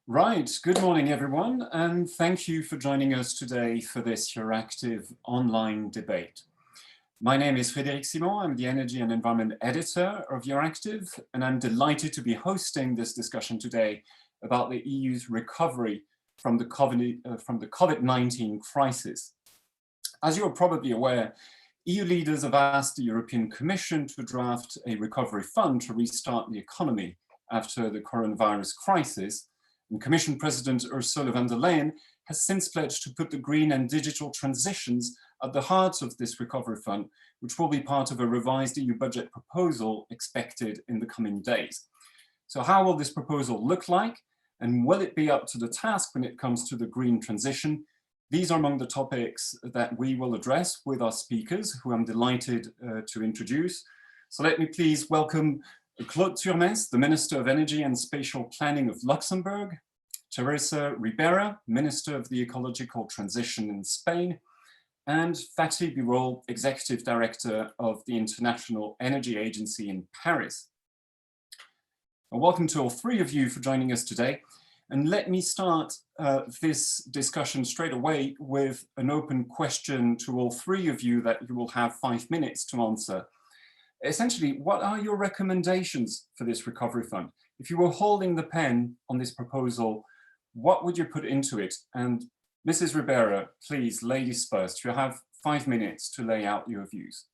Right, good morning everyone, and thank you for joining us today for this EURACTIV online debate. My name is Frédéric Simon, I'm the Energy and Environment Editor of EURACTIV, and I'm delighted to be hosting this discussion today about the EU's recovery from the COVID-19 crisis. As you're probably aware, EU leaders have asked the European Commission to draft a recovery fund to restart the economy after the coronavirus crisis. And Commission President Ursula von der Leyen has since pledged to put the green and digital transitions at the heart of this recovery fund, which will be part of a revised EU budget proposal expected in the coming days. So how will this proposal look like? And will it be up to the task when it comes to the green transition? These are among the topics that we will address with our speakers, who I'm delighted to introduce. So let me please welcome Claude Turmes, the Minister of Energy and Spatial Planning of Luxembourg, Teresa Ribera, Minister of the Ecological Transition in Spain, and Fatih Birol, Executive Director of the International Energy Agency in Paris. Well, welcome to all three of you for joining us today. And let me start this discussion straight away with an open question to all three of you that you will have 5 minutes to answer. Essentially, what are your recommendations for this recovery fund? If you were holding the pen on this proposal, what would you put into it? And Mrs. Ribera, please, ladies first, you have 5 minutes to lay out your views.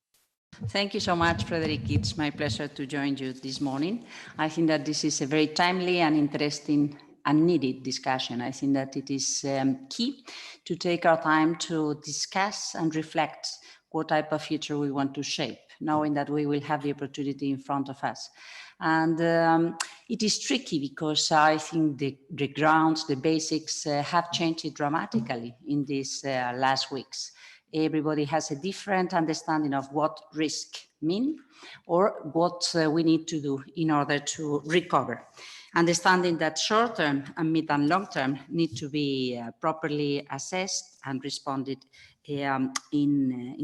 Thank you so much, Frederic. It's my pleasure to join you this morning. I think that this is a very timely and interesting and needed discussion. I think that it is key to take our time to discuss and reflect what type of future we want to shape, knowing that we will have the opportunity in front of us. And it is tricky because I think the grounds, the basics have changed dramatically in these last weeks. Everybody has a different understanding of what risk mean or what we need to do in order to recover. Understanding that short-term and mid and long-term need to be properly assessed and responded in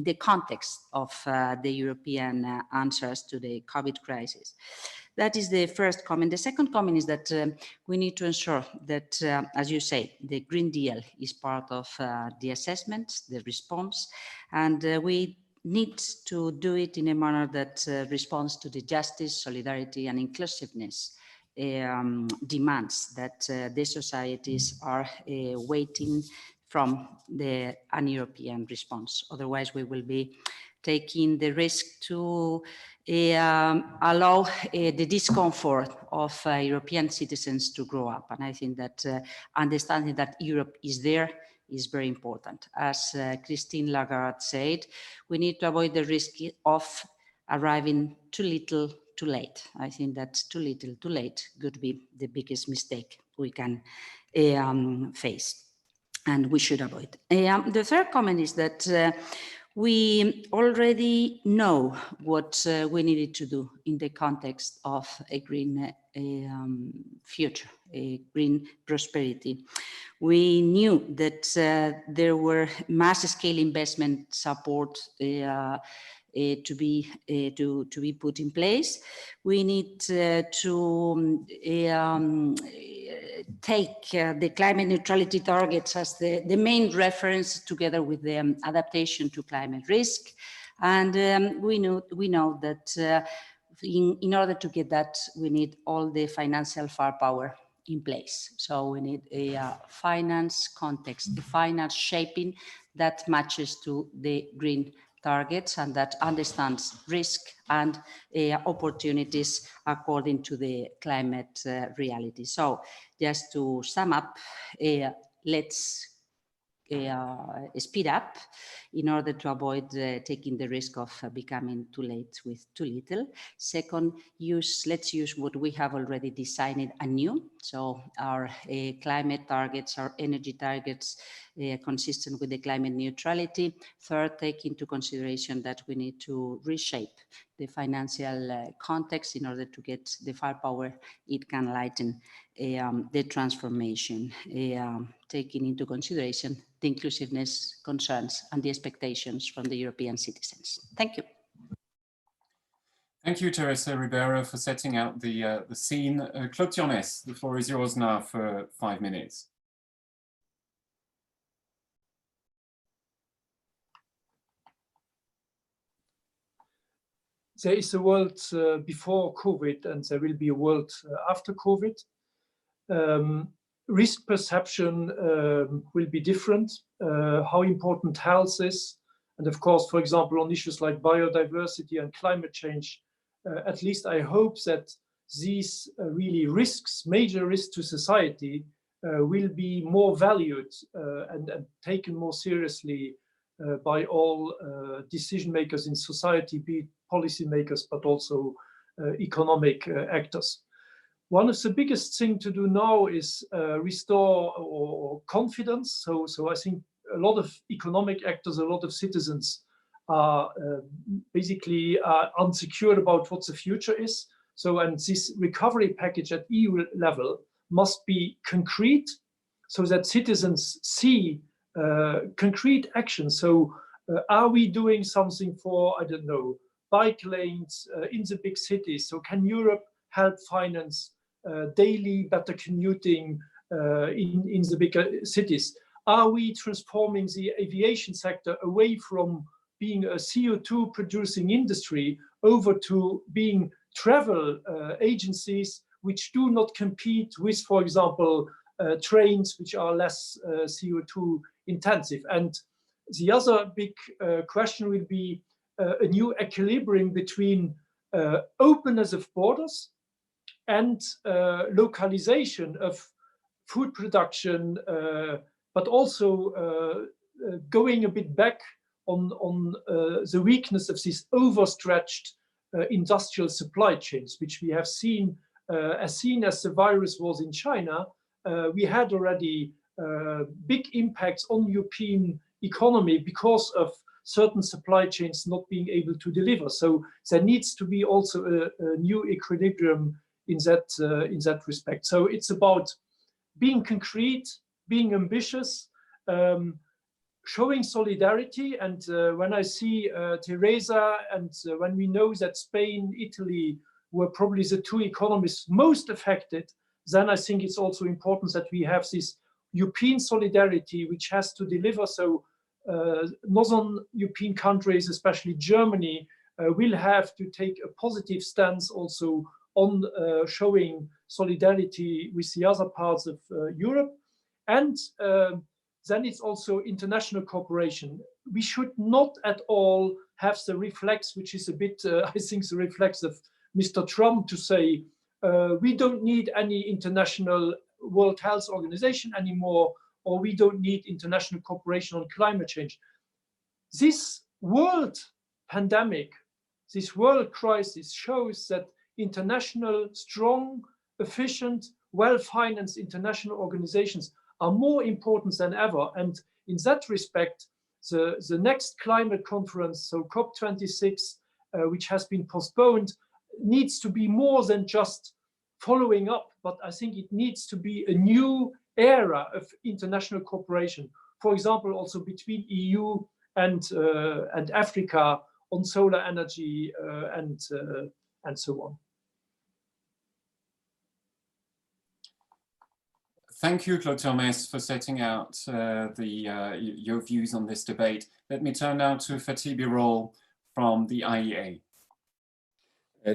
the context of the European answers to the COVID crisis. That is the first comment. The second comment is that we need to ensure that, as you say, the Green Deal is part of the assessment, the response, and we need to do it in a manner that responds to the justice, solidarity, and inclusiveness demands that the societies are waiting from an European response. Otherwise, we will be taking the risk to allow the discomfort of European citizens to grow up. And I think that understanding that Europe is there is very important. As Christine Lagarde said, we need to avoid the risk of arriving too little, too late. I think that too little, too late could be the biggest mistake we can face, and we should avoid. The third comment is that we already know what we needed to do in the context of a green future, a green prosperity. We knew that there were mass-scale investment support to be put in place. We need to take the climate neutrality targets as the main reference together with the adaptation to climate risk. And we know that in order to get that, we need all the financial firepower in place. So we need a finance context, the finance shaping that matches to the green targets and that understands risk and opportunities according to the climate reality. So just to sum up, let's speed up in order to avoid taking the risk of becoming too late with too little. Second, let's use what we have already designed anew. So our climate targets, our energy targets consistent with the climate neutrality. Third, take into consideration that we need to reshape the financial context in order to get the firepower it can lighten the transformation, taking into consideration the inclusiveness concerns and the expectations from the European citizens. Thank you. Thank you, Teresa Ribeiro, for setting out the scene. Claude Thionès, the floor is yours now for 5 minutes. There is a world before COVID, and there will be a world after COVID. Risk perception will be different, how important health is. And of course, for example, on issues like biodiversity and climate change, at least I hope that these really risks, major risks to society, will be more valued and taken more seriously by all decision makers in society, be it policymakers, but also economic actors. One of the biggest things to do now is restore or confidence. So I think a lot of economic actors, a lot of citizens are basically unsecured about what the future is. So, and this recovery package at EU level must be concrete so that citizens see concrete action. So are we doing something for, I don't know, bike lanes in the big cities? So can Europe help finance daily better commuting in the bigger cities? Are we transforming the aviation sector away from being a CO2 producing industry over to being travel agencies which do not compete with, for example, trains which are less CO2 intensive? And the other big question will be a new equilibrium between openness of borders and localization of food production, but also going a bit back on the weakness of these overstretched industrial supply chains, which we have seen as soon as the virus was in China. We had already big impacts on European economy because of certain supply chains not being able to deliver. So there needs to be also a new equilibrium in that respect. So it's about being concrete, being ambitious, showing solidarity. And when I see Teresa, and when we know that Spain, Italy were probably the two economies most affected, then I think it's also important that we have this European solidarity, which has to deliver. So northern European countries, especially Germany, will have to take a positive stance also on showing solidarity with the other parts of Europe. And then it's also international cooperation. We should not at all have the reflex, which is a bit, I think, the reflex of Mr. Trump to say, we don't need any international World Health Organization anymore, or we don't need international cooperation on climate change. This world pandemic, this world crisis shows that international, strong, efficient, well-financed international organizations are more important than ever. And in that respect, the next climate conference, so COP26, which has been postponed, needs to be more than just following up, but I think it needs to be a new era of international cooperation. For example, also between EU and Africa on solar energy and so on. Thank you, Claude Thionès, for setting out your views on this debate. Let me turn now to Fatih Birol from the IEA.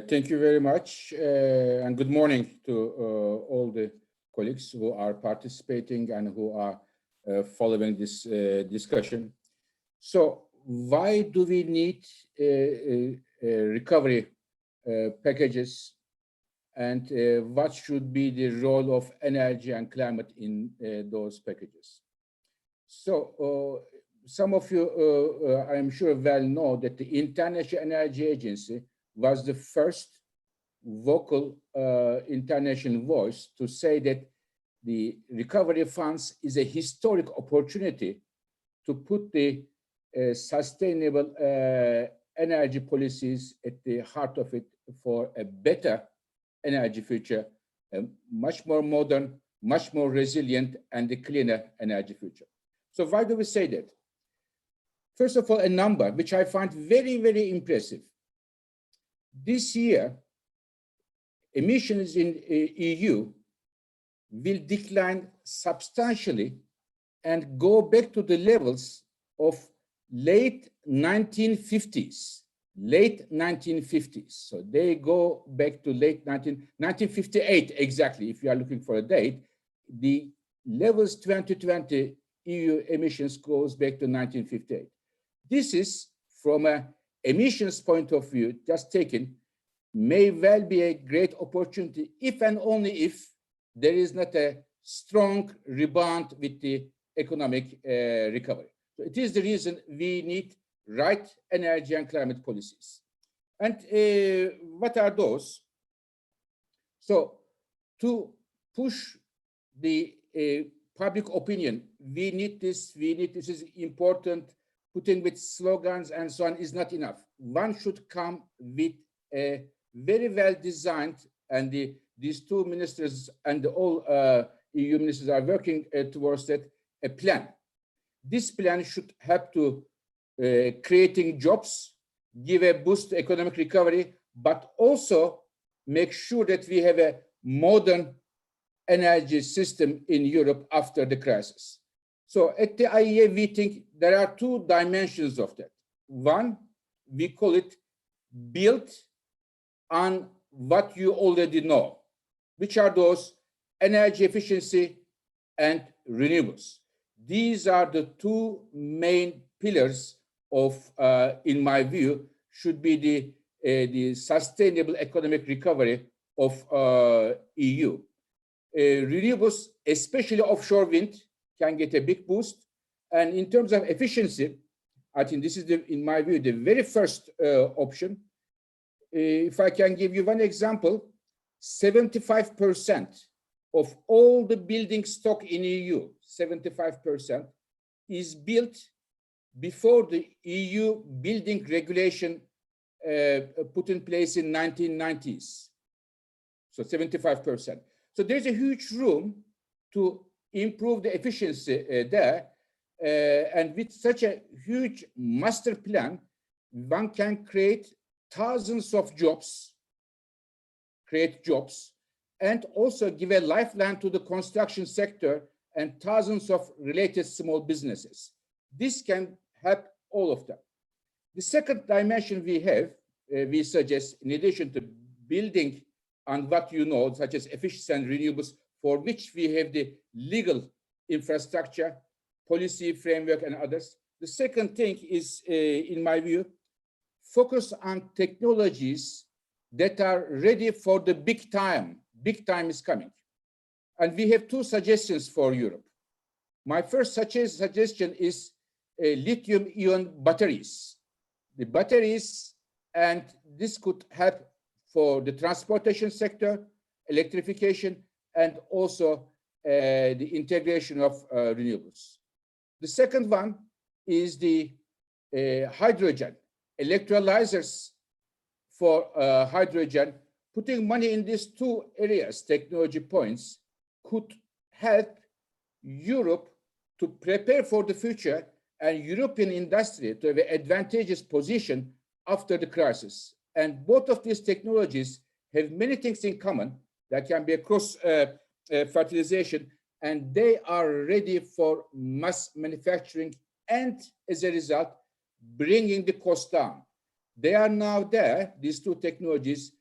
Thank you very much, and good morning to all the colleagues who are participating and who are following this discussion. So why do we need recovery packages, and what should be the role of energy and climate in those packages? So some of you, I'm sure, well know that the International Energy Agency was the first vocal international voice to say that the recovery funds is a historic opportunity to put the sustainable energy policies at the heart of it for a better energy future, a much more modern, much more resilient, and a cleaner energy future. So why do we say that? First of all, a number which I find very, very impressive. this year, emissions in EU will decline substantially and go back to the levels of late 1950s. Late 1950s. So they go back to late 1958 exactly, if you are looking for a date. The levels 2020 EU emissions goes back to 1958. This is, from an emissions point of view, just taken, may well be a great opportunity if and only if there is not a strong rebound with the economic recovery. So it is the reason we need right energy and climate policies. And what are those? So to push the public opinion, we need this is important. Putting with slogans and so on is not enough. One should come with a very well designed, and these two ministers and all EU ministers are working towards that, a plan. This plan should help to creating jobs, give a boost to economic recovery, but also make sure that we have a modern energy system in Europe after the crisis. So at the IEA, we think there are two dimensions of that. One, we call it built on what you already know, which are those energy efficiency and renewables. These are the two main pillars of, in my view, should be the sustainable economic recovery of EU. Renewables, especially offshore wind, can get a big boost. And in terms of efficiency, I think this is, in my view, the very first option. If I can give you one example, 75% of all the building stock in EU, 75% is built before the EU building regulation put in place in 1990s. So 75%. So there's a huge room to improve the efficiency there. And with such a huge master plan, one can create thousands of jobs, and also give a lifeline to the construction sector and thousands of related small businesses. This can help all of them. The second dimension we have, we suggest, in addition to building on what you know, such as efficiency and renewables, for which we have the legal infrastructure, policy framework, and others. The second thing is, in my view, focus on technologies that are ready for the big time. Big time is coming. And we have two suggestions for Europe. My first suggestion is lithium-ion batteries. The batteries, and this could help for the transportation sector, electrification, and also the integration of renewables. The second one is the hydrogen, electrolyzers for hydrogen. Putting money in these two areas, technology points, could help Europe to prepare for the future and European industry to have an advantageous position after the crisis. And both of these technologies have many things in common. That can be across fertilization, and they are ready for mass manufacturing, and as a result, bringing the cost down. They are now there, these two technologies,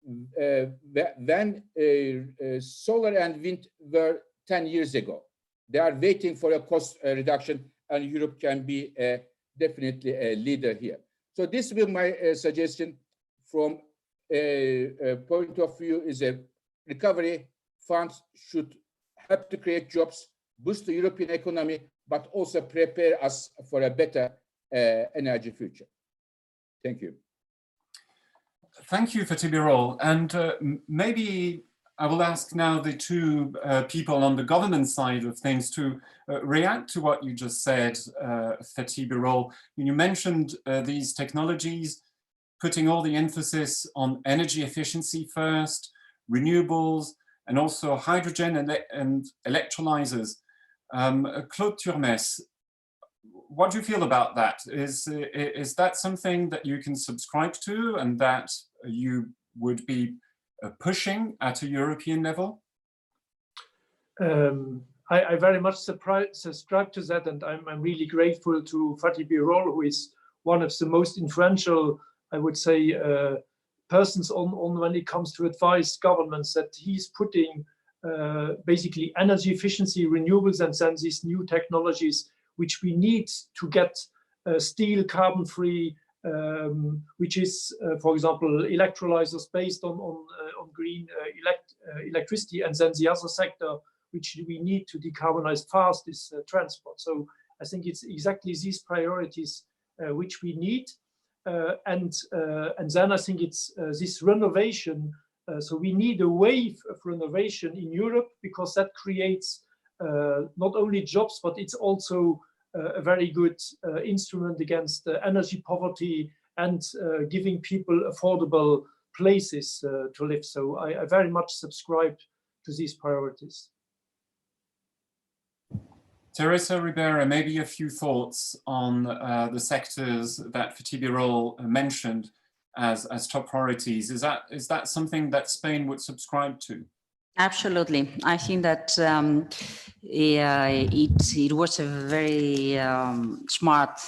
when solar and wind were 10 years ago. They are waiting for a cost reduction, and Europe can be definitely a leader here. So this will be my suggestion from a point of view is a recovery funds should help to create jobs, boost the European economy, but also prepare us for a better energy future. Thank you. Thank you, Fatih Birol. And maybe I will ask now the two people on the government side of things to react to what you just said, Fatih Birol. You mentioned these technologies, putting all the emphasis on energy efficiency first, renewables, and also hydrogen and electrolyzers. Claude Turmes, what do you feel about that? Is that something that you can subscribe to and that you would be pushing at a European level? I very much subscribe to that, and I'm really grateful to Fatih Birol, who is one of the most influential, I would say, persons on when it comes to advise governments, that he's putting basically energy efficiency, renewables, and then these new technologies which we need to get steel carbon-free, which is, for example, electrolyzers based on green electricity, and then the other sector which we need to decarbonize fast is transport. So I think it's exactly these priorities which we need, and then I think it's this renovation. So we need a wave of renovation in Europe, because that creates not only jobs, but it's also a very good instrument against energy poverty and giving people affordable places to live. So I very much subscribe to these priorities. Teresa Ribera, maybe a few thoughts on the sectors that Fatih Birol mentioned as top priorities. Is that something that Spain would subscribe to? Absolutely. I think that it was a very smart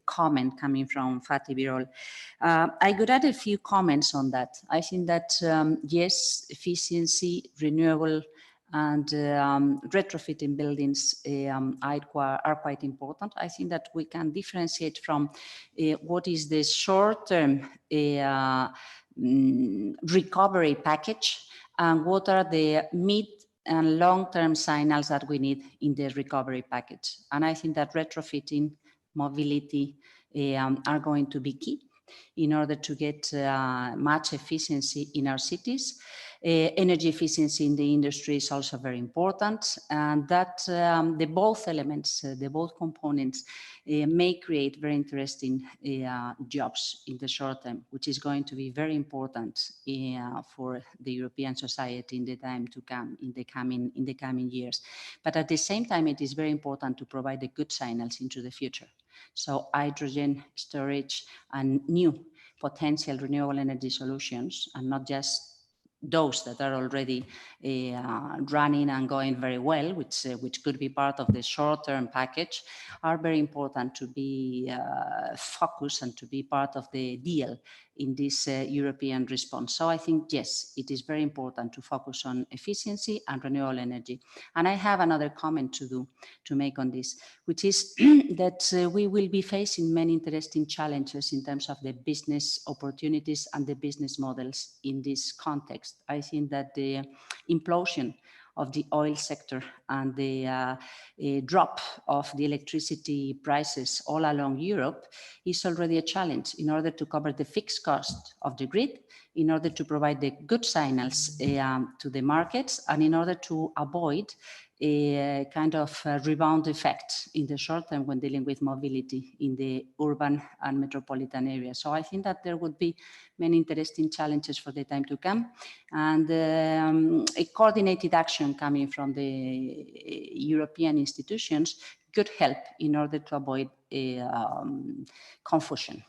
comment coming from Fatih Birol. I could add a few comments on that. I think that, yes, efficiency, renewable, and retrofitting buildings are quite important. I think that we can differentiate from what is the short-term recovery package and what are the mid and long-term signals that we need in the recovery package. And I think that retrofitting, mobility are going to be key in order to get much efficiency in our cities. Energy efficiency in the industry is also very important, and that the both elements, the both components may create very interesting jobs in the short term, which is going to be very important for the European society in the time to come, in the coming years. But at the same time, it is very important to provide the good signals into the future. So hydrogen storage and new potential renewable energy solutions, and not just those that are already running and going very well, which could be part of the short-term package, are very important to be focused and to be part of the deal in this European response. So I think, yes, it is very important to focus on efficiency and renewable energy. And I have another comment to make on this, which is that we will be facing many interesting challenges in terms of the business opportunities and the business models in this context. I think that the implosion of the oil sector and the drop of the electricity prices all along Europe is already a challenge in order to cover the fixed cost of the grid, in order to provide the good signals to the markets, and in order to avoid a kind of rebound effect in the short term when dealing with mobility in the urban and metropolitan areas. So I think that there would be many interesting challenges for the time to come, and a coordinated action coming from the European institutions could help in order to avoid confusion.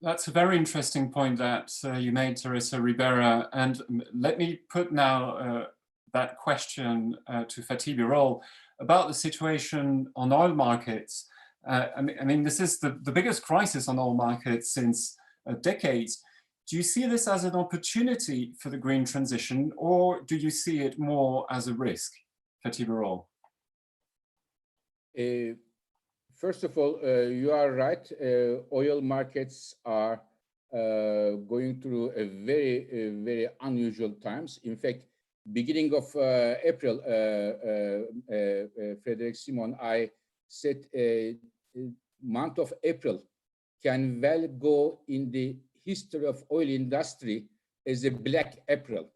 That's a very interesting point that you made, Teresa Ribera. And let me put now that question to Fatih Birol about the situation on oil markets. I mean, this is the biggest crisis on oil markets since decades. Do you see this as an opportunity for the green transition, or do you see it more as a risk, Fatih Birol? First of all, you are right. Oil markets are going through a very unusual times. In fact, beginning of April, Frederick Simon, I said month of April can well go in the history of oil industry as a black April.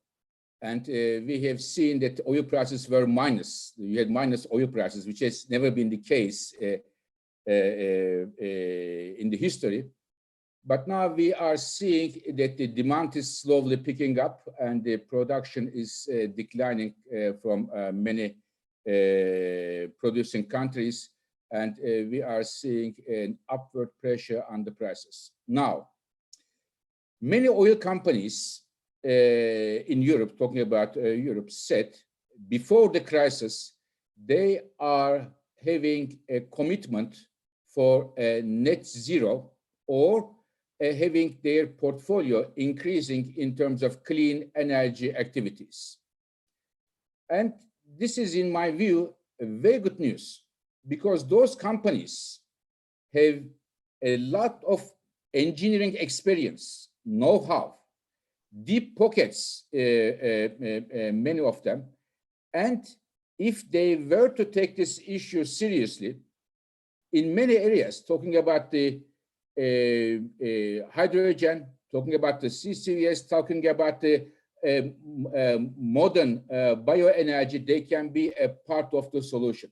And we have seen that oil prices were minus. You had minus oil prices, which has never been the case in the history. But now we are seeing that the demand is slowly picking up and the production is declining from many producing countries. and we are seeing an upward pressure on the prices. Now, many oil companies in Europe, talking about Europe, said before the crisis, they are having a commitment for net zero, or having their portfolio increasing in terms of clean energy activities. And this is, in my view, very good news, because those companies have a lot of engineering experience, know-how, deep pockets, many of them. And if they were to take this issue seriously, in many areas, talking about the hydrogen, talking about the CCUS, talking about the modern bioenergy, they can be a part of the solution.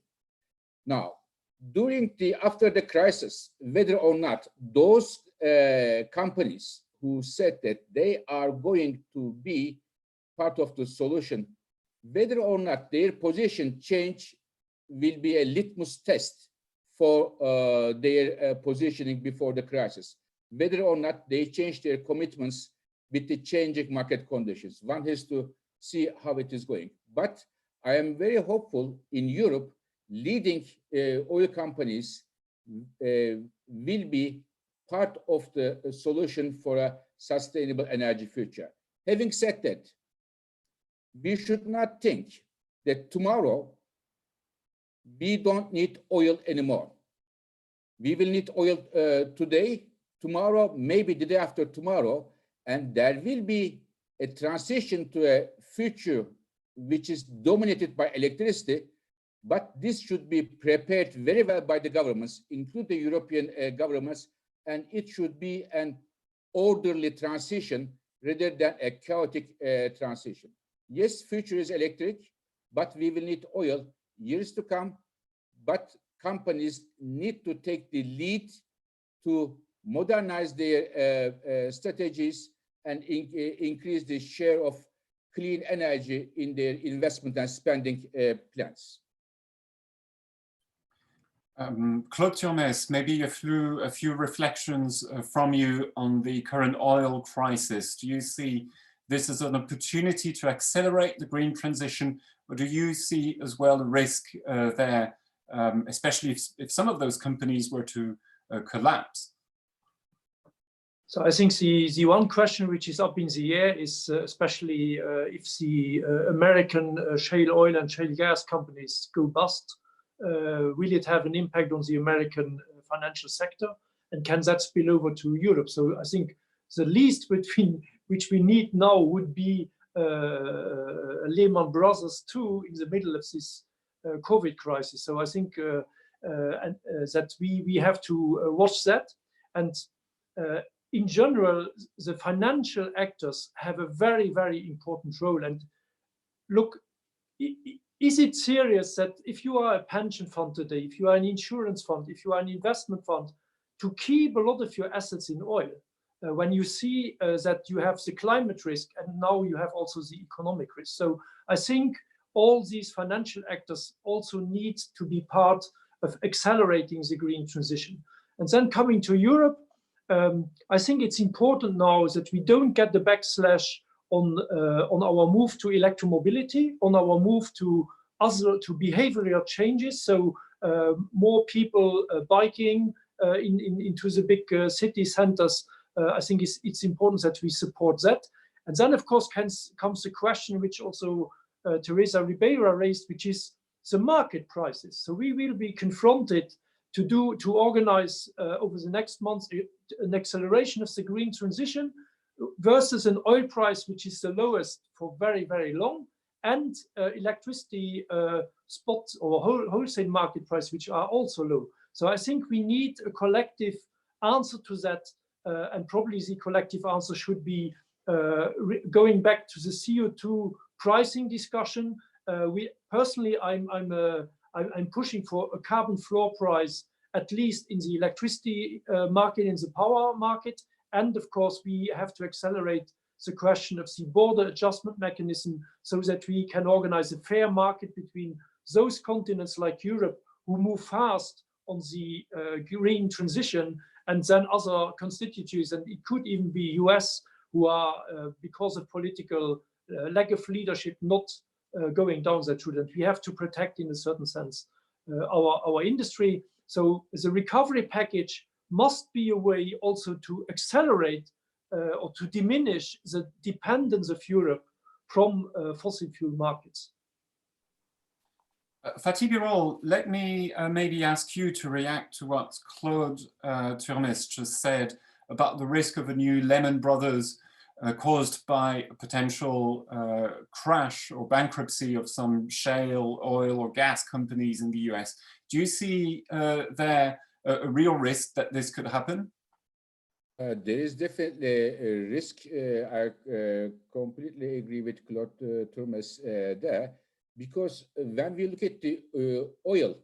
Now, after the crisis, whether or not those companies who said that they are going to be part of the solution, whether or not their position change will be a litmus test for their positioning before the crisis, whether or not they change their commitments with the changing market conditions. One has to see how it is going. But I am very hopeful in Europe, leading oil companies will be part of the solution for a sustainable energy future. Having said that, we should not think that tomorrow we don't need oil anymore. We will need oil today, tomorrow, maybe the day after tomorrow, and there will be a transition to a future which is dominated by electricity, but this should be prepared very well by the governments, including the European governments, and it should be an orderly transition rather than a chaotic transition. Yes, future is electric, but we will need oil years to come, but companies need to take the lead to modernize their strategies and increase the share of clean energy in their investment and spending plans. Claude Turmes, maybe a few reflections from you on the current oil crisis. Do you see this as an opportunity to accelerate the green transition, or do you see as well a risk there, especially if some of those companies were to collapse? So I think the one question which is up in the air is especially if the American shale oil and shale gas companies go bust, will it have an impact on the American financial sector? And can that spill over to Europe? So I think the least which we need now would be Lehman Brothers too in the middle of this COVID crisis. So I think that we have to watch that. And in general, the financial actors have a very, very important role. And look, is it serious that if you are a pension fund today, if you are an insurance fund, if you are an investment fund, to keep a lot of your assets in oil, when you see that you have the climate risk and now you have also the economic risk? So I think all these financial actors also need to be part of accelerating the green transition. And then coming to Europe, I think it's important now that we don't get the backslash on our move to electromobility, on our move to behavioral changes. So more people biking into the big city centers. I think it's important that we support that. And then, of course, comes the question which also Teresa Ribeira raised, which is the market prices. So we will be confronted to organize over the next months an acceleration of the green transition versus an oil price which is the lowest for very, very long, and electricity spot or wholesale market price which are also low. So I think we need a collective answer to that, and probably the collective answer should be going back to the CO2 pricing discussion. Personally, I'm pushing for a carbon floor price, at least in the electricity market, in the power market. And of course, we have to accelerate the question of the border adjustment mechanism so that we can organize a fair market between those continents like Europe who move fast the green transition, and then other constituencies, and it could even be US, who are, because of political lack of leadership, not going down that route. And we have to protect, in a certain sense, our industry. So the recovery package must be a way also to accelerate or to diminish the dependence of Europe from fossil fuel markets. Fatih Birol, let me maybe ask you to react to what Claude Turmes just said about the risk of a new Lehman Brothers caused by a potential crash or bankruptcy of some shale oil or gas companies in the US. Do you see there a real risk that this could happen? There is definitely a risk. I completely agree with Claude Turmes there, because when we look at the oil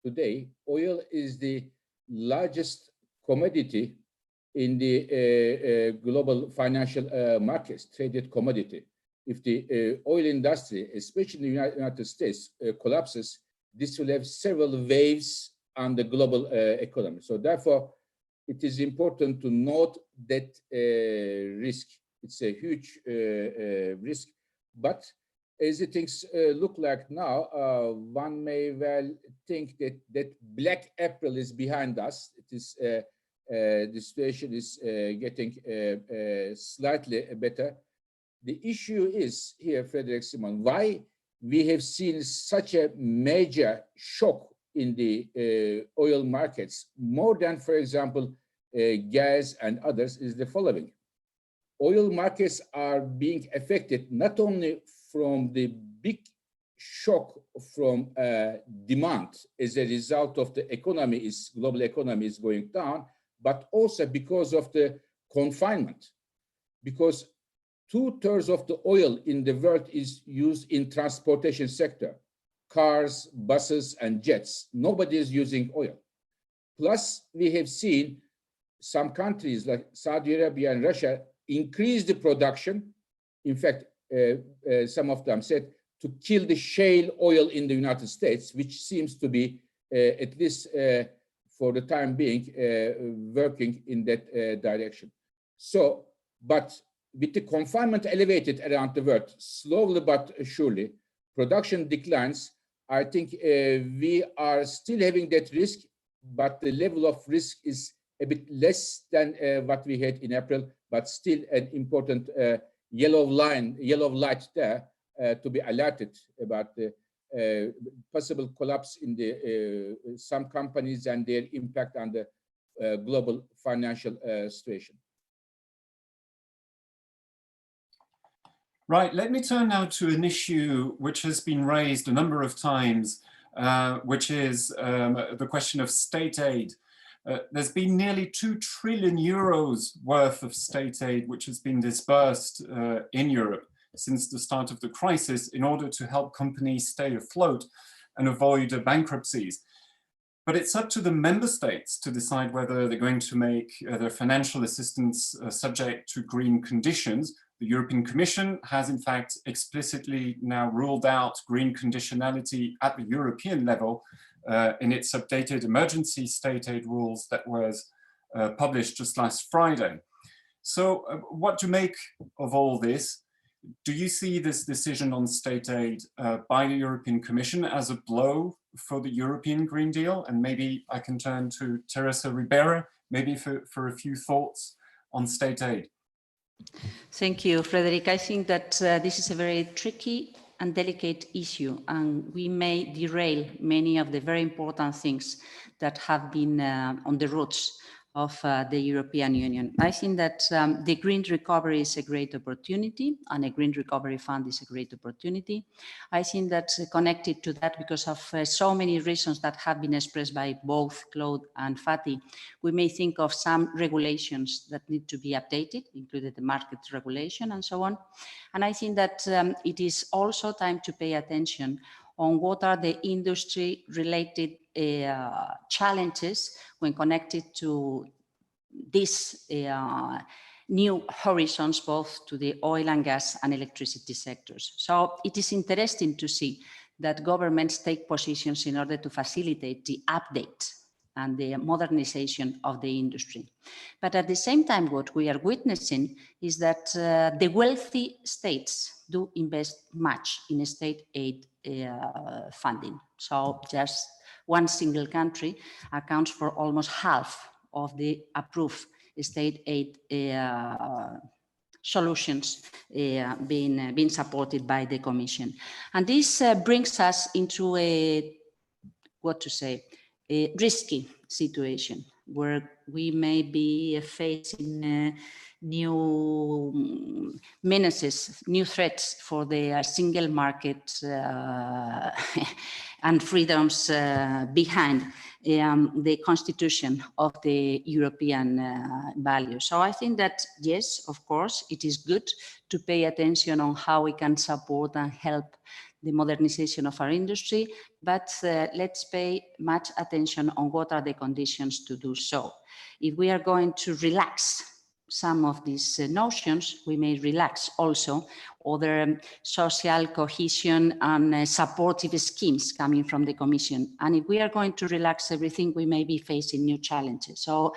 today, oil is the largest commodity in the global financial markets, traded commodity. If the oil industry, especially in the United States, collapses, this will have several waves on the global economy. So therefore, it is important to note that risk. It's a huge risk, but as things look like now, one may well think that Black April is behind us. It is the situation is getting slightly better. The issue is here, Frederick Simon, why we have seen such a major shock in the oil markets, more than, for example, gas and others, is the following. Oil markets are being affected not only from the big shock from demand as a result of the economy global economy is going down, but also because of the confinement. Because 2/3 of the oil in the world is used in transportation sector, cars, buses, and jets. Nobody is using oil. Plus, we have seen some countries like Saudi Arabia and Russia increase the production. In fact, some of them said to kill the shale oil in the United States, which seems to be, at least for the time being, working in that direction. So, but with the confinement elevated around the world, slowly but surely, production declines. I think we are still having that risk, but the level of risk is a bit less than what we had in April, but still an important yellow light there to be alerted about the possible collapse in the some companies and their impact on the global financial situation. Right, let me turn now to an issue which has been raised a number of times, which is the question of state aid. There's been nearly 2 trillion euros worth of state aid which has been disbursed in Europe since the start of the crisis in order to help companies stay afloat and avoid bankruptcies. But it's up to the member states to decide whether they're going to make their financial assistance subject to green conditions. The European Commission has in fact explicitly now ruled out green conditionality at the European level in its updated emergency state aid rules that was published just last Friday. So what to make of all this? Do you see this decision on state aid by the European Commission as a blow for the European Green Deal? And maybe I can turn to Teresa Ribera, maybe for a few thoughts on state aid. Thank you, Frederick. I think that this is a very tricky and delicate issue, and we may derail many of the very important things that have been on the roots of the European Union. I think that the green recovery is a great opportunity, and a green recovery fund is a great opportunity. I think that connected to that, because of so many reasons that have been expressed by both Claude and Fatih, we may think of some regulations that need to be updated, including the market regulation and so on. And I think that it is also time to pay attention on what are the industry-related challenges when connected to these new horizons, both to the oil and gas and electricity sectors. So it is interesting to see that governments take positions in order to facilitate the update and the modernization of the industry. But at the same time, what we are witnessing is that the wealthy states do invest much in state aid funding. So just one single country accounts for almost half of the approved state aid solutions being supported by the Commission. And this brings us into a risky situation where we may be facing new menaces, new threats for the single market and freedoms behind the constitution of the European values. So I think that, yes, of course, it is good to pay attention on how we can support and help the modernization of our industry, but let's pay much attention on what are the conditions to do so. If we are going to relax some of these notions, we may relax also other social cohesion and supportive schemes coming from the Commission. And if we are going to relax everything, we may be facing new challenges. So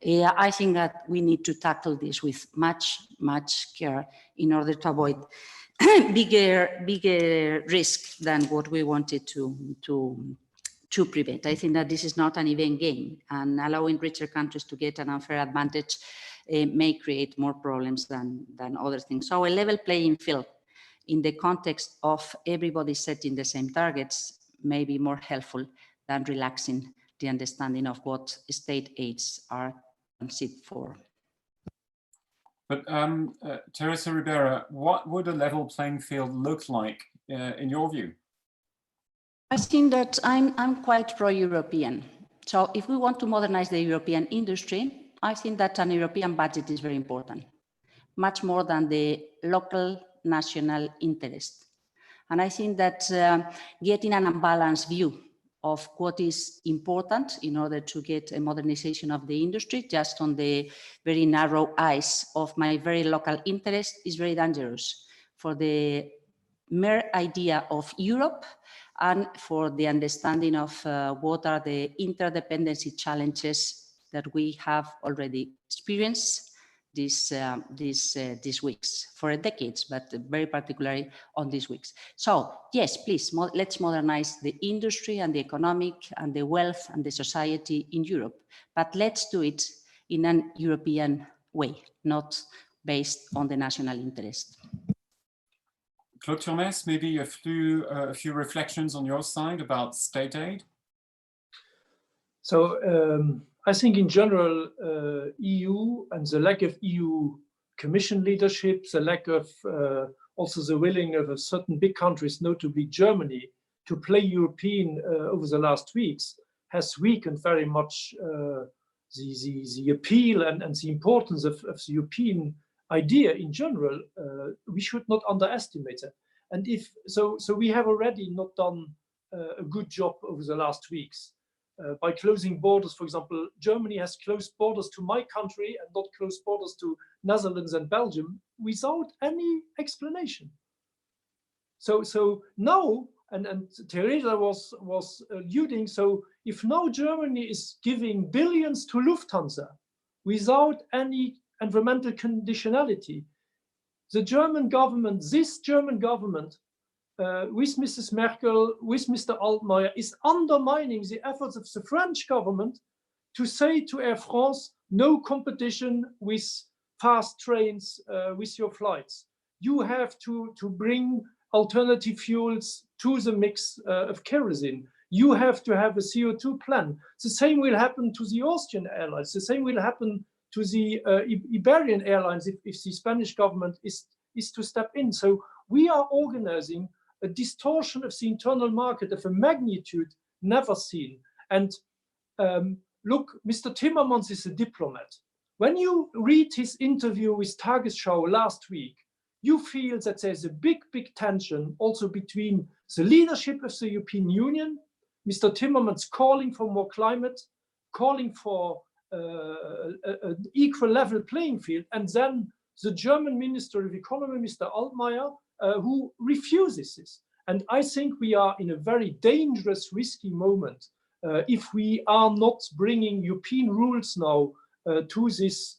I think that we need to tackle this with much care in order to avoid bigger risk than what we wanted to prevent. I think that this is not an even game, and allowing richer countries to get an unfair advantage may create more problems than other things. So a level playing field in the context of everybody setting the same targets may be more helpful than relaxing the understanding of what state aids are conceived for. But Teresa Ribera, what would a level playing field look like in your view? I think that I'm quite pro-European. So if we want to modernize the European industry, I think that an European budget is very important, much more than the local national interest. And I think that getting an unbalanced view of what is important in order to get a modernization of the industry just on the very narrow eyes of my very local interest is very dangerous for the mere idea of Europe and for the understanding of what are the interdependency challenges that we have already experienced these weeks, for decades, but very particularly on these weeks. So yes, please, let's modernize the industry and the economic and the wealth and the society in Europe, but let's do it in an European way, not based on the national interest. Claude Turmes, maybe a few reflections on your side about state aid? So I think in general, EU and the lack of EU Commission leadership, the lack of also the willingness of certain big countries, notably Germany, to play European over the last weeks has weakened very much the appeal and the importance of the European idea in general. We should not underestimate it. And if so, we have already not done a good job over the last weeks. By closing borders, for example, Germany has closed borders to my country and not closed borders to Netherlands and Belgium without any explanation. So now, and Teresa was alluding, so if now Germany is giving billions to Lufthansa without any environmental conditionality, the German government, this German government, with Mrs. Merkel, with Mr. Altmaier, is undermining the efforts of the French government to say to Air France, no competition with fast trains, with your flights. You have to bring alternative fuels to the mix of kerosene. You have to have a CO2 plan. The same will happen to the Austrian airlines. The same will happen to the Iberian airlines if the Spanish government is to step in. So we are organizing a distortion of the internal market of a magnitude never seen. And look, Mr. Timmermans is a diplomat. When you read his interview with Tagesschau last week, you feel that there's a big tension also between the leadership of the European Union, Mr. Timmermans calling for more climate, calling for an equal level playing field, and then the German Minister of Economy, Mr. Altmaier, who refuses this. And I think we are in a very dangerous, risky moment if we are not bringing European rules now to this,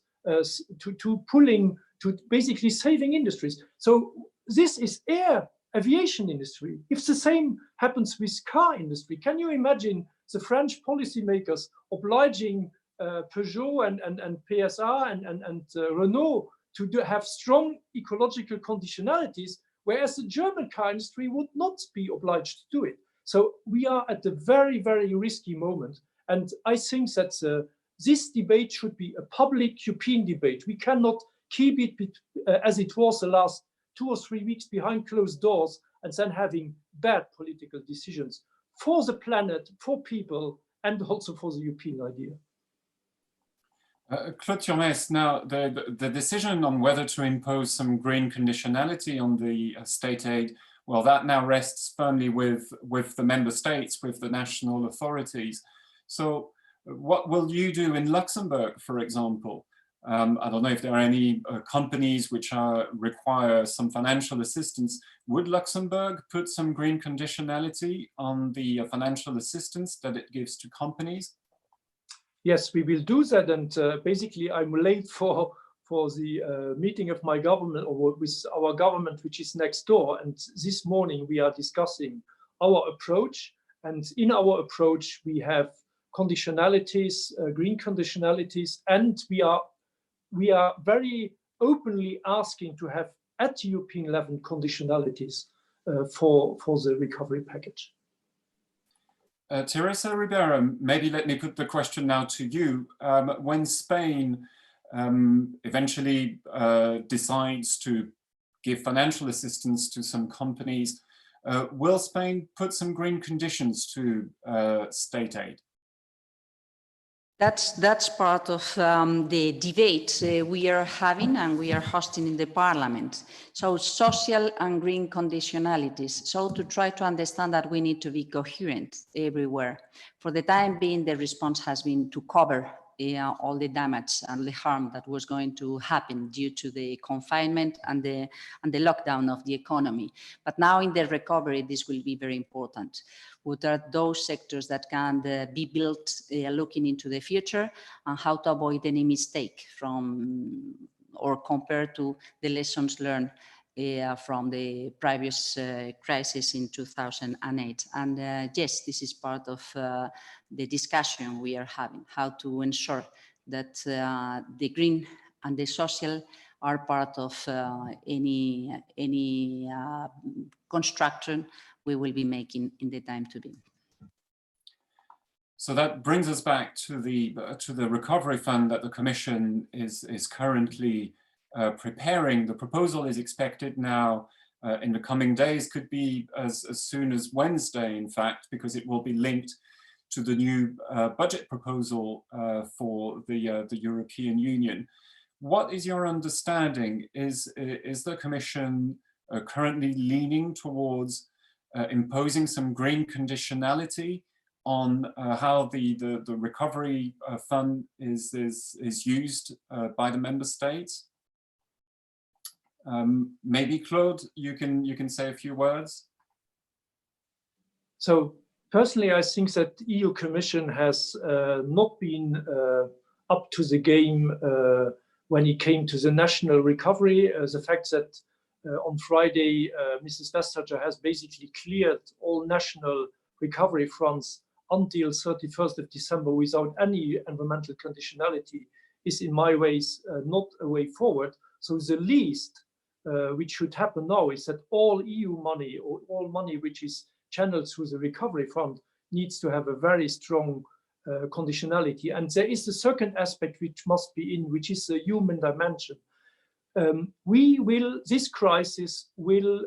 to basically saving industries. So this is aviation industry. If the same happens with car industry, can you imagine the French policymakers obliging Peugeot and PSA and Renault to have strong ecological conditionalities, whereas the German car industry would not be obliged to do it. So we are at a very, very risky moment. And I think that this debate should be a public European debate. We cannot keep it as it was the last 2 or 3 weeks behind closed doors and then having bad political decisions for the planet, for people, and also for the European idea. Claude Turmes, now the decision on whether to impose some green conditionality on the state aid, well, that now rests firmly with the member states, with the national authorities. So what will you do in Luxembourg, for example? I don't know if there are any companies which require some financial assistance. Would Luxembourg put some green conditionality on the financial assistance that it gives to companies? Yes, we will do that. And basically, I'm late for the meeting of my government, or with our government, which is next door. And this morning we are discussing our approach. And in our approach, we have conditionalities, green conditionalities, and we are very openly asking to have at European level conditionalities for the recovery package. Teresa Ribera, maybe let me put the question now to you. When Spain eventually decides to give financial assistance to some companies, will Spain put some green conditions to state aid? That's part of the debate we are having and we are hosting in the Parliament. So social and green conditionalities. So to try to understand that we need to be coherent everywhere. For the time being, the response has been to cover all the damage and the harm that was going to happen due to the confinement and the lockdown of the economy. But now in the recovery, this will be very important. What are those sectors that can be built looking into the future, and how to avoid any mistake from or compared to the lessons learned from the previous crisis in 2008. And yes, this is part of the discussion we are having, how to ensure that the green and the social are part of any construction we will be making in the time to be. So that brings us back to the recovery fund that the Commission is currently preparing. The proposal is expected now in the coming days, could be as soon as Wednesday, in fact, because it will be linked to the new budget proposal for the European Union. What is your understanding? Is the Commission currently leaning towards imposing some green conditionality on how the recovery fund is used by the member states? Maybe Claude, you can say a few words. So personally, I think that the EU Commission has not been up to the game when it came to the national recovery. The fact that on Friday, Mrs. Vestager has basically cleared all national recovery funds until 31st of December without any environmental conditionality is, in my ways, not a way forward. So the least which should happen now is that all EU money, or all money which is channeled through the recovery fund, needs to have a very strong conditionality. And there is the second aspect which must be in, which is the human dimension. This crisis will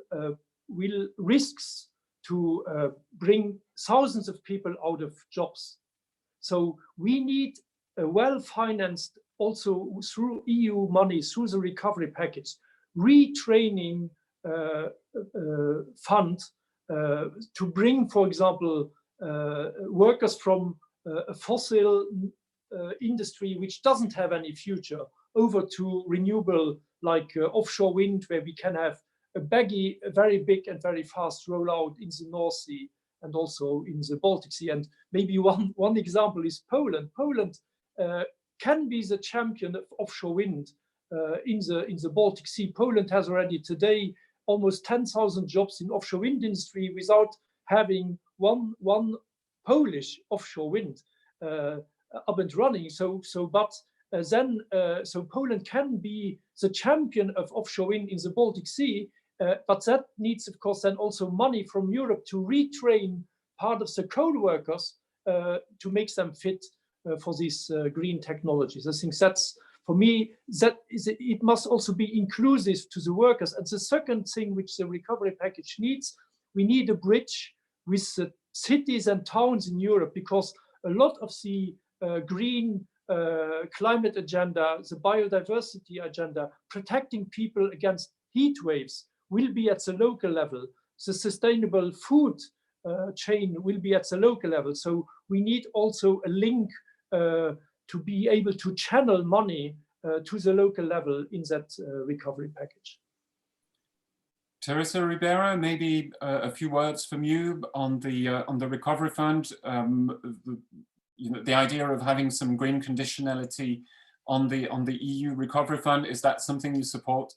risks to bring thousands of people out of jobs. So we need a well-financed, also through EU money, through the recovery package, retraining fund to bring, for example, workers from a fossil industry which doesn't have any future over to renewable, like offshore wind, where we can have a very big and very fast rollout in the North Sea and also in the Baltic Sea. And maybe one example is Poland. Poland can be the champion of offshore wind in the Baltic Sea. Poland has already today almost 10,000 jobs in offshore wind industry without having one Polish offshore wind up and running. So Poland can be the champion of offshore wind in the Baltic Sea, but that needs, of course, then also money from Europe to retrain part of the coal workers to make them fit for these green technologies. I think that's, for me, it must also be inclusive to the workers. And the second thing which the recovery package needs, we need a bridge with the cities and towns in Europe, because a lot of the green climate agenda, the biodiversity agenda, protecting people against heat waves will be at the local level. The sustainable food chain will be at the local level. So we need also a link to be able to channel money to the local level in that recovery package. Teresa Ribeiro, maybe a few words from you on the recovery fund. The idea of having some green conditionality on the EU recovery fund, is that something you support?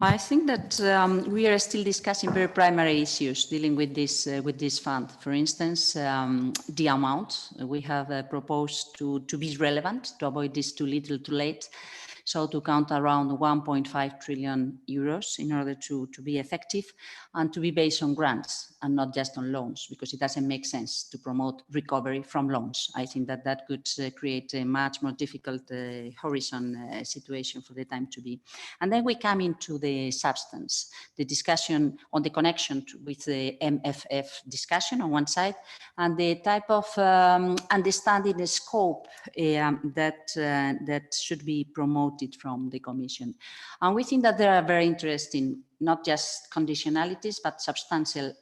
I think that we are still discussing very primary issues dealing with this fund. For instance, the amount we have proposed to be relevant, to avoid this too little too late. So to count around 1.5 trillion euros in order to be effective, and to be based on grants and not just on loans, because it doesn't make sense to promote recovery from loans. I think that could create a much more difficult horizon situation for the time to be. And then we come into the substance, the discussion on the connection with the MFF discussion on one side, and the type of understanding the scope that should be promoted from the Commission. And we think that there are very interesting, not just conditionalities, but substantial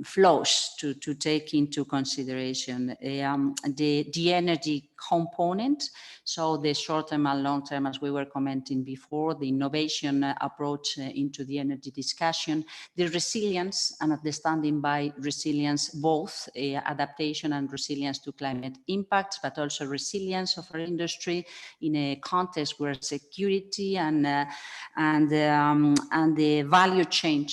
flows to take into consideration. The energy component, so the short-term and long-term, as we were commenting before, the innovation approach into the energy discussion, the resilience and understanding by resilience, both adaptation and resilience to climate impacts, but also resilience of our industry in a context where security and the value chain,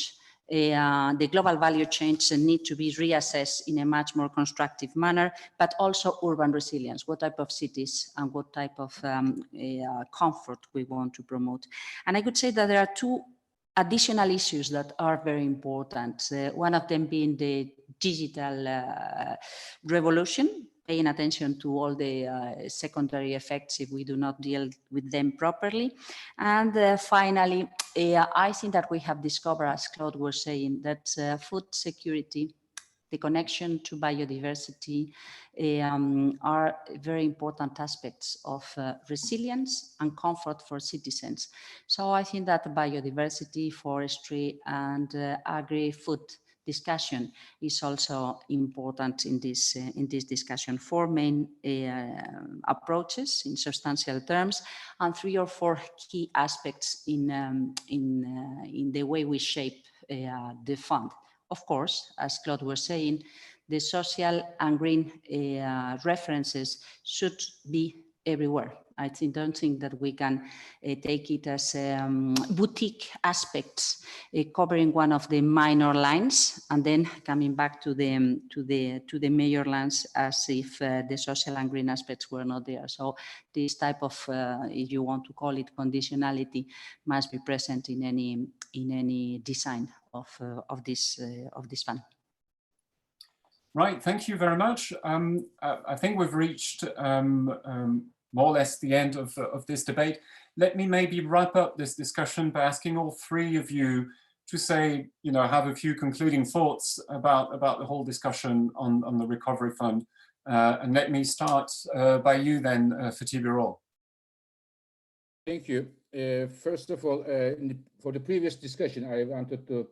the global value chains need to be reassessed in a much more constructive manner, but also urban resilience, what type of cities and what type of comfort we want to promote. And I could say that there are two additional issues that are very important. One of them being the digital revolution, paying attention to all the secondary effects if we do not deal with them properly. And finally, I think that we have discovered, as Claude was saying, that food security, the connection to biodiversity are very important aspects of resilience and comfort for citizens. So I think that biodiversity, forestry, and agri-food discussion is also important in this discussion. Four main approaches in substantial terms, and 3 or 4 key aspects in the way we shape the fund. Of course, as Claude was saying, the social and green references should be everywhere. I don't think that we can take it as boutique aspects, covering one of the minor lines and then coming back to the major lines as if the social and green aspects were not there. So this type of, if you want to call it conditionality, must be present in any design of this fund. Right, thank you very much. I think we've reached more or less the end of this debate. Let me maybe wrap up this discussion by asking all 3 of you to say, have a few concluding thoughts about the whole discussion on the recovery fund. And let me start by you then, Fatih Birol. Thank you. First of all, for the previous discussion, I wanted to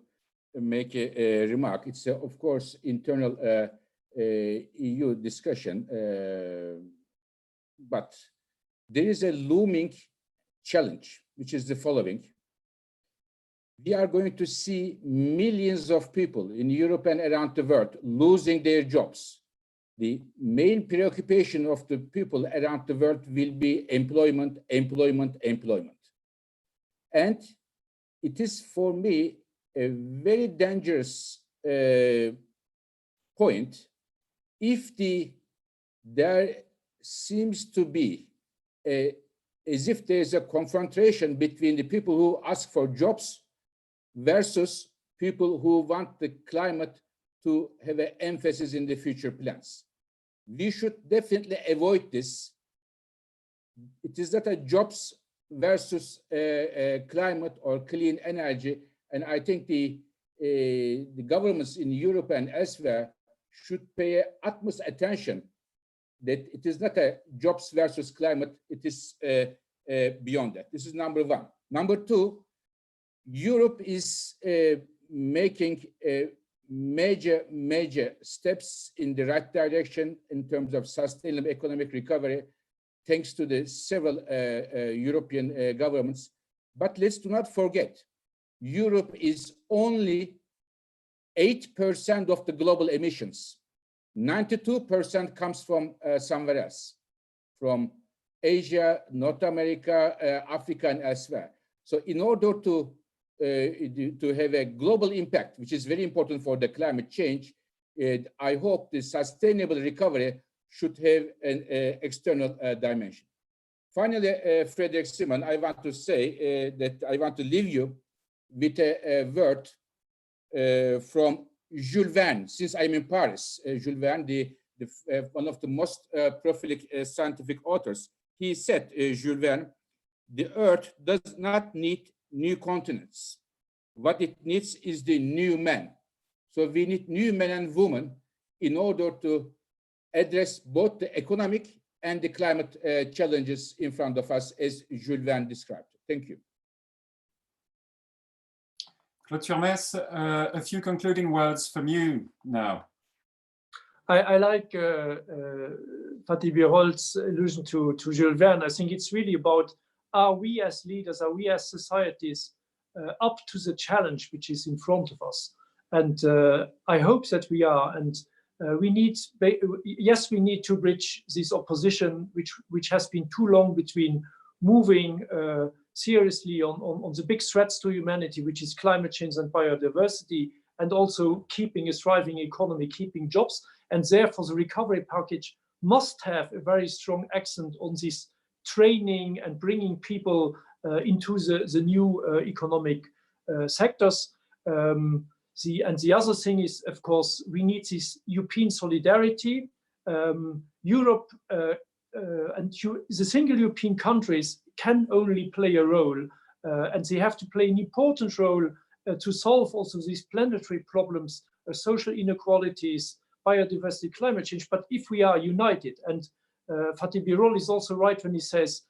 make a remark. It's of course internal EU discussion, but there is a looming challenge, which is the following. we are going to see millions of people in Europe and around the world losing their jobs. The main preoccupation of the people around the world will be employment, employment, employment. And it is for me a very dangerous point if there seems to be as if there's a confrontation between the people who ask for jobs versus people who want the climate to have an emphasis in the future plans. We should definitely avoid this. It is not a jobs versus climate or clean energy, and I think the governments in Europe and elsewhere should pay utmost attention that it is not a jobs versus climate, it is beyond that. This is number one. Number two, Europe is making major steps in the right direction in terms of sustainable economic recovery, thanks to the several European governments. But let's do not forget, Europe is only 8% of the global emissions. 92% comes from somewhere else, from Asia, North America, Africa, and elsewhere. So in order to have a global impact, which is very important for the climate change, I hope the sustainable recovery should have an external dimension. Finally, Frederick Simon, I want to say that I want to leave you with a word from Jules Verne. Since I'm in Paris, Jules Verne, one of the most prolific scientific authors, he said, Jules Verne, the Earth does not need new continents. What it needs is the new men. So we need new men and women in order to address both the economic and the climate challenges in front of us, as Jules Verne described. Thank you. Claude Turmes, a few concluding words from you now. I like Fatih Birol's allusion to Jules Verne. I think it's really about, are we as leaders, are we as societies up to the challenge which is in front of us? And I hope that we are. And we need, yes, we need to bridge this opposition, which has been too long between moving seriously on the big threats to humanity, which is climate change and biodiversity, and also keeping a thriving economy, keeping jobs. And therefore, the recovery package must have a very strong accent on this training and bringing people into the new economic sectors. The other thing is, of course, we need this European solidarity. Europe and the single European countries can only play a role, and they have to play an important role to solve also these planetary problems, social inequalities, biodiversity, climate change. But if we are united, and Fatih Birol is also right when he says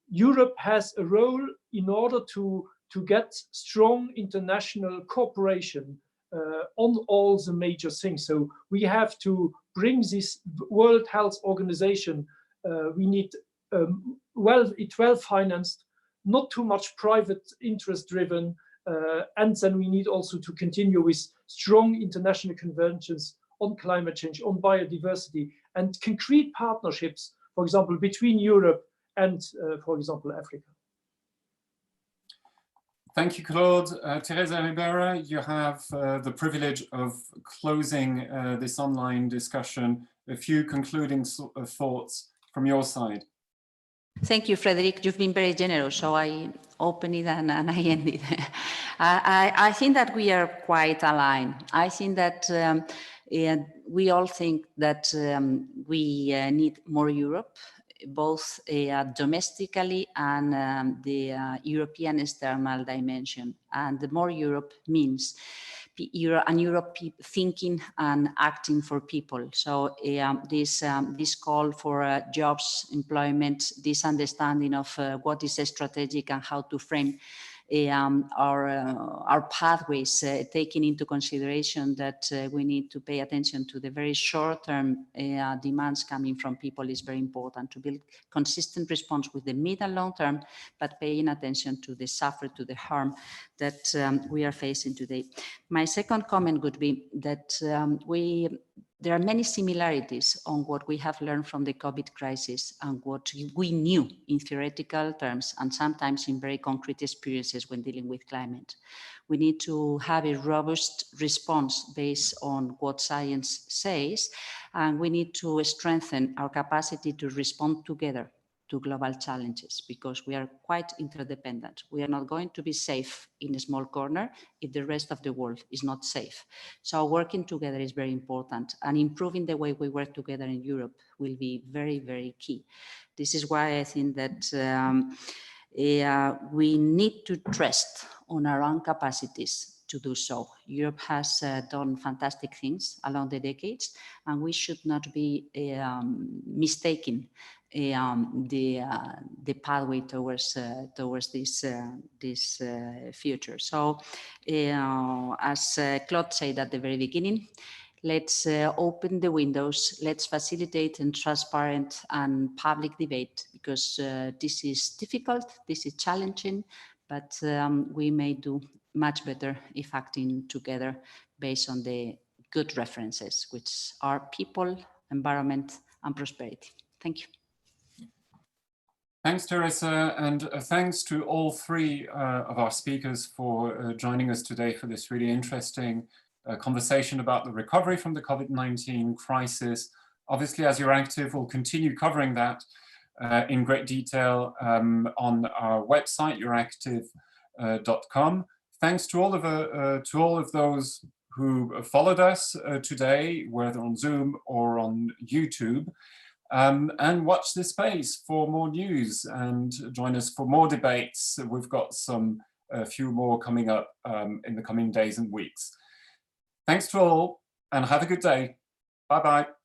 Europe has a role in order to get strong international cooperation on all the major things. So we have to bring this World Health Organization. We need well financed, not too much private interest driven, and then we need also to continue with strong international conventions on climate change, on biodiversity, and concrete partnerships, for example, between Europe and, for example, Africa. Thank you, Claude. Teresa Ribera, you have the privilege of closing this online discussion. A few concluding thoughts from your side. Thank you, Frederick. You've been very generous, so I open it and I end it. I think that we are quite aligned. I think that we all think that we need more Europe, both domestically and the European external dimension. And the more Europe means Europe thinking and acting for people. So this call for jobs, employment, this understanding of what is strategic and how to frame our pathways, taking into consideration that we need to pay attention to the very short-term demands coming from people is very important to build consistent response with the mid and long term, but paying attention to the suffer, to the harm that we are facing today. My second comment would be that there are many similarities on what we have learned from the COVID crisis and what we knew in theoretical terms and sometimes in very concrete experiences when dealing with climate. We need to have a robust response based on what science says, and we need to strengthen our capacity to respond together to global challenges, because we are quite interdependent. We are not going to be safe in a small corner if the rest of the world is not safe. So working together is very important, and improving the way we work together in Europe will be very, very key. This is why I think that we need to trust on our own capacities to do so. Europe has done fantastic things along the decades, and we should not be mistaken the pathway towards this future. So, as Claude said at the very beginning, let's open the windows. Let's facilitate a transparent and public debate, because this is difficult, this is challenging, but we may do much better if acting together based on the good references, which are people, environment, and prosperity. Thank you. Thanks, Teresa, and thanks to all three of our speakers for joining us today for this really interesting conversation about the recovery from the COVID-19 crisis. Obviously, as EURACTIV, we'll continue covering that in great detail on our website, EURACTIV.com. Thanks to all of those who followed us today, whether on Zoom or on YouTube. And watch this space for more news and join us for more debates. We've got a few more coming up in the coming days and weeks. Thanks to all, and have a good day. Bye-bye.